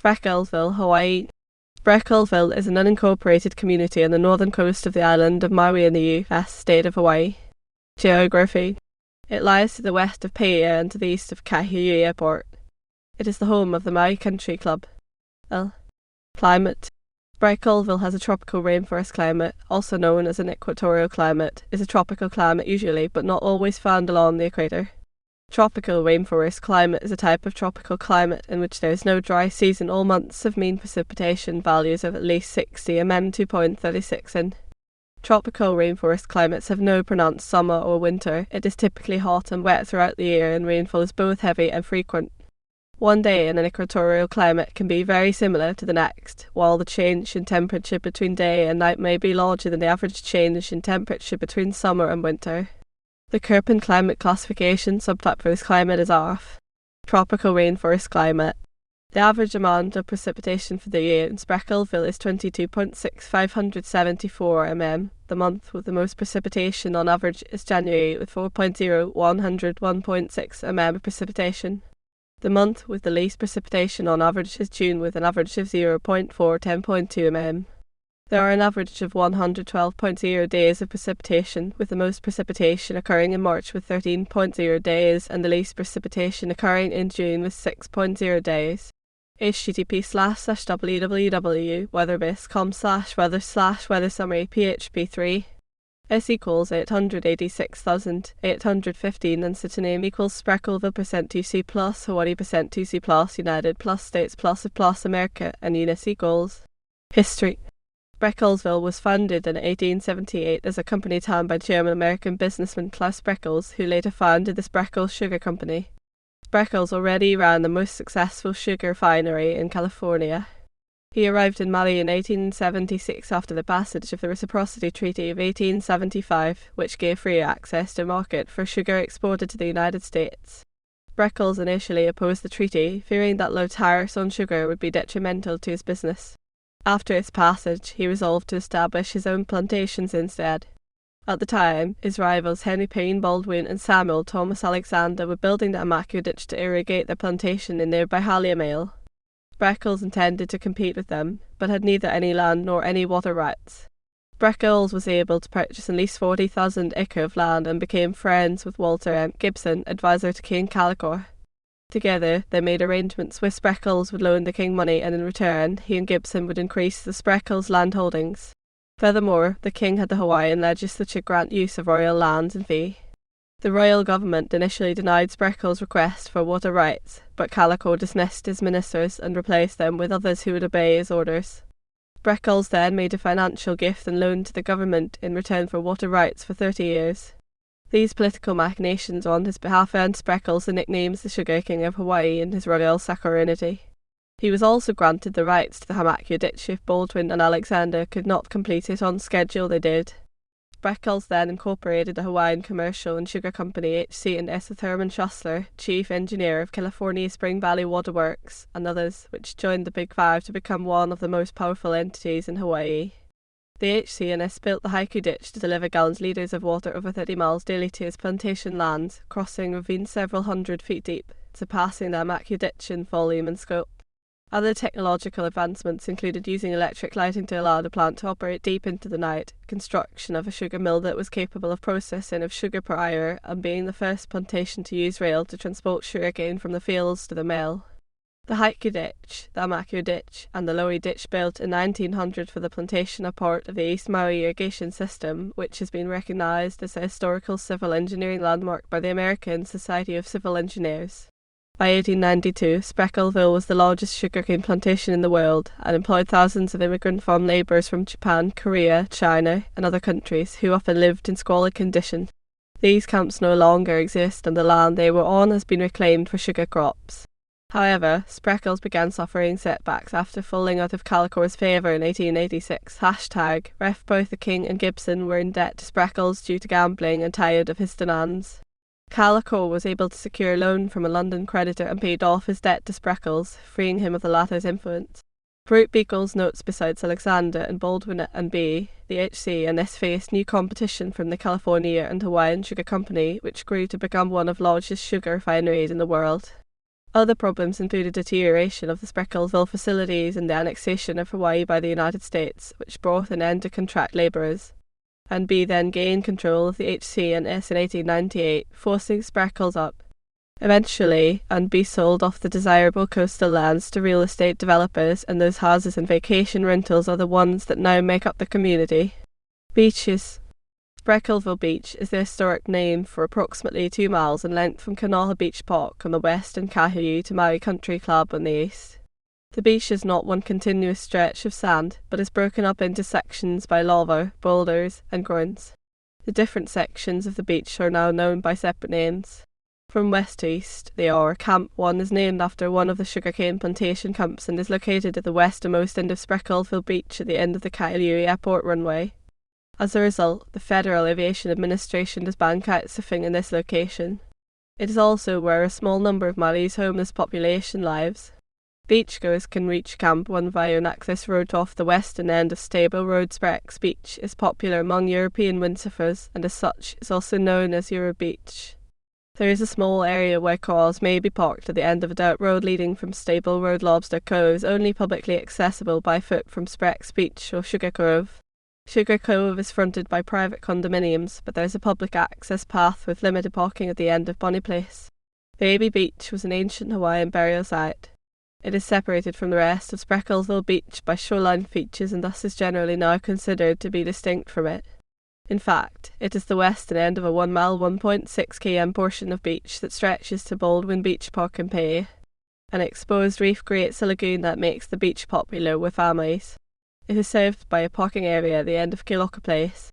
Spreckelsville, Hawaii. Spreckelsville is an unincorporated community on the northern coast of the island of Maui in the U.S. state of Hawaii. Geography. It lies to the west of Paia and to the east of Kahului Airport. It is the home of the Maui Country Club. Climate. Spreckelsville has a tropical rainforest climate, also known as an equatorial climate, is a tropical climate usually, but not always found along the equator. Tropical rainforest climate is a type of tropical climate in which there is no dry season all months of mean precipitation values of at least 60 mm 2.36 in. Tropical rainforest climates have no pronounced summer or winter. It is typically hot and wet throughout the year, and rainfall is both heavy and frequent. One day in an equatorial climate can be very similar to the next, while the change in temperature between day and night may be larger than the average change in temperature between summer and winter. The Köppen climate classification subtype for this climate is ARF, tropical rainforest climate. The average amount of precipitation for the year in Spreckelsville is 22.6574 mm. The month with the most precipitation on average is January with 4.0101.6 mm of precipitation. The month with the least precipitation on average is June with an average of 0.410.2 mm. There are an average of 112.0 days of precipitation, with the most precipitation occurring in March with 13.0 days and the least precipitation occurring in June with 6.0 days. http://www.weatherbase.com/weather/weather-summary php3 s equals 886,815 and citizen equals Spreckelsville %2c plus Hawaii %2c plus United plus States plus of plus America and Unis equals. History. Spreckelsville was founded in 1878 as a company town by German-American businessman Klaus Spreckels, who later founded the Spreckels Sugar Company. Spreckels already ran the most successful sugar refinery in California. He arrived in Maui in 1876 after the passage of the Reciprocity Treaty of 1875, which gave free access to market for sugar exported to the United States. Spreckels initially opposed the treaty, fearing that low tariffs on sugar would be detrimental to his business. After its passage, he resolved to establish his own plantations instead. At the time, his rivals Henry Payne Baldwin and Samuel Thomas Alexander were building the Amaku Ditch to irrigate their plantation in nearby Haliamale. Spreckels intended to compete with them, but had neither any land nor any water rights. Spreckels was able to purchase at least 40,000 acre of land and became friends with Walter M. Gibson, advisor to King Calico. Together, they made arrangements where Spreckels would loan the king money and in return, he and Gibson would increase the Spreckels land holdings. Furthermore, the king had the Hawaiian legislature grant use of royal lands in fee. The royal government initially denied Spreckels' request for water rights, but Calico dismissed his ministers and replaced them with others who would obey his orders. Spreckels then made a financial gift and loan to the government in return for water rights for 30 years. These political machinations on his behalf earned Spreckels the nicknames the Sugar King of Hawaii and his royal sovereignty. He was also granted the rights to the Amaku Ditch if Baldwin and Alexander could not complete it on schedule they did. Spreckels then incorporated the Hawaiian Commercial and Sugar Company H.C. and S. with Herman Schussler, chief engineer of California Spring Valley Water Works, and others, which joined the Big Five to become one of the most powerful entities in Hawaii. The HC&S built the Haiku Ditch to deliver gallons litres of water over 30 miles daily to his plantation lands, crossing ravines several hundred feet deep, surpassing the Amaku Ditch in volume and scope. Other technological advancements included using electric lighting to allow the plant to operate deep into the night, construction of a sugar mill that was capable of processing of sugar per hour, and being the first plantation to use rail to transport sugarcane from the fields to the mill. The Haiku Ditch, the Amaku Ditch, and the Loei Ditch built in 1900 for the plantation are part of the East Maui irrigation system, which has been recognized as a historical civil engineering landmark by the American Society of Civil Engineers. By 1892, Spreckelsville was the largest sugarcane plantation in the world and employed thousands of immigrant farm labourers from Japan, Korea, China, and other countries who often lived in squalid condition. These camps no longer exist and the land they were on has been reclaimed for sugar crops. However, Spreckels began suffering setbacks after falling out of Calico's favour in 1886. #ref both the King and Gibson were in debt to Spreckels due to gambling and tired of his demands. Calico was able to secure a loan from a London creditor and paid off his debt to Spreckels, freeing him of the latter's influence. Brute Beagles notes besides Alexander and Baldwin and B, the HC&S faced new competition from the California and Hawaiian Sugar Company, which grew to become one of the largest sugar refineries in the world. Other problems included deterioration of the Spreckelsville facilities and the annexation of Hawaii by the United States, which brought an end to contract labourers, and B then gained control of the HC&S in 1898, forcing Spreckels up. Eventually, and B sold off the desirable coastal lands to real estate developers, and those houses and vacation rentals are the ones that now make up the community. Beaches. Spreckelsville Beach is the historic name for approximately 2 miles in length from Kanoha Beach Park on the west and Kahului to Maui Country Club on the east. The beach is not one continuous stretch of sand, but is broken up into sections by lava, boulders, and groins. The different sections of the beach are now known by separate names. From west to east, they are Camp 1 is named after one of the sugarcane plantation camps and is located at the westernmost end of Spreckelsville Beach at the end of the Kahului Airport runway. As a result, the Federal Aviation Administration does ban kitesurfing in this location. It is also where a small number of Maui's homeless population lives. Beachgoers can reach Camp 1 via an access road off the western end of Stable Road. Spreck's Beach is popular among European windsurfers and as such is also known as Euro Beach. There is a small area where cars may be parked at the end of a dirt road leading from Stable Road. Lobster Cove is only publicly accessible by foot from Spreck's Beach or Sugar Cove. Sugar Cove is fronted by private condominiums, but there is a public access path with limited parking at the end of Bonnie Place. Baby Beach was an ancient Hawaiian burial site. It is separated from the rest of Spreckelsville Beach by shoreline features and thus is generally now considered to be distinct from it. In fact, it is the western end of a 1 mile 1.6 km portion of beach that stretches to Baldwin Beach Park and Bay. An exposed reef creates a lagoon that makes the beach popular with families. It is served by a parking area at the end of Kiloka Place.